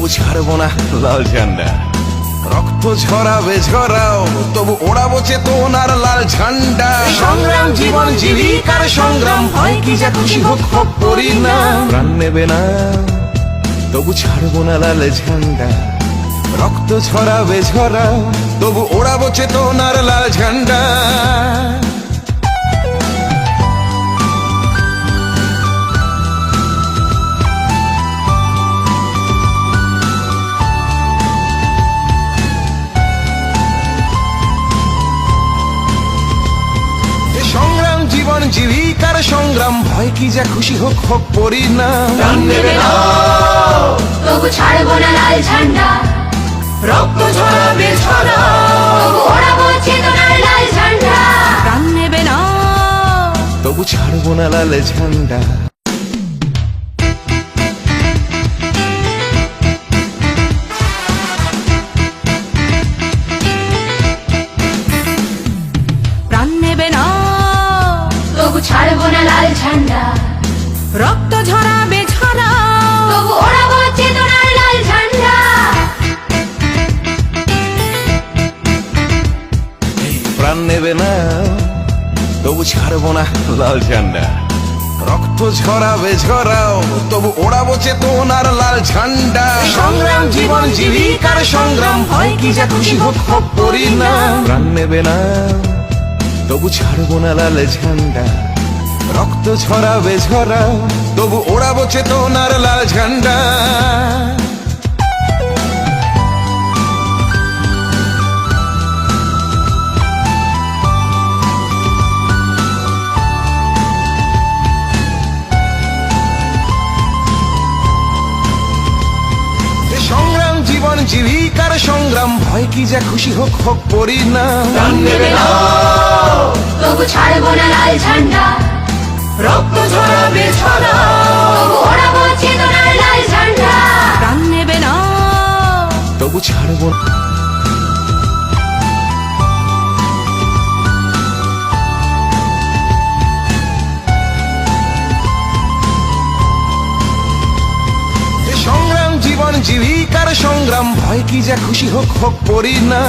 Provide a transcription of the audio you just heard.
তবু ছাড়বো না লাল ঝান্ডা। রক্ত ঝরাবে ঝরাও, তবু ওড়াবো চেতনার লাল ঝান্ডা। সংগ্রাম জীবন জীবিকার সংগ্রাম, হয় কি যা খুশি হোক হোক করি না। প্রাণ নেবে না, তবু ছাড়বো না লাল ঝান্ডা। রক্ত ঝরাবে ঝরাও, তবু ওড়াবো চেতনার লাল ঝান্ডা। সংগ্রাম জীবন জীবিকার সংগ্রাম, ভয় কি যা খুশি হোক হোক করি না। প্রাণ নেবে না, তবু ছাড়বো না লাল ঝান্ডা। রক্ত ঝরাবে ঝরাও, তবু ওড়াবো চেতনার লাল ঝান্ডা। প্রাণ নেবে না, তবু ছাড়বো না লাল ঝান্ডা। প্রাণ নেবে না, তবু ছাড়বো না লাল ঝান্ডা। রক্ত ঝরাবে ঝরাও, তবু ওড়াবো চেতনার লাল ঝান্ডা। প্রাণ নেবে না, তবু ছাড়বো না লাল ঝান্ডা। রক্ত ঝরাবে ঝরাও, তবু ওড়াবো চেতনার লাল ঝান্ডা। সংগ্রাম জীবন জীবিকার সংগ্রাম, হয় কি যা খুশি হোক হোক করি না। প্রাণ নেবে না, তবু ছাড়বো না লাল ঝান্ডা। রক্ত ঝরাবে ঝরাও, তবু ওড়াবো চেতনার লাল ঝান্ডা। সংগ্রাম জীবন জীবিকার সংগ্রাম, ভয় কি যা খুশি হোক হোক করি না। প্রাণ নেবে না, তবু ছাড়বো না লাল ঝান্ডা। রক্ত ঝরাবে ঝরাও, তবু ওড়াবো চেতনার লাল ঝান্ডা। প্রাণ নেবে না, তবু ছাড়বো না। সংগ্রাম জীবন জীবিকার সংগ্রাম, ভয় কি যা খুশি হোক হোক করি না।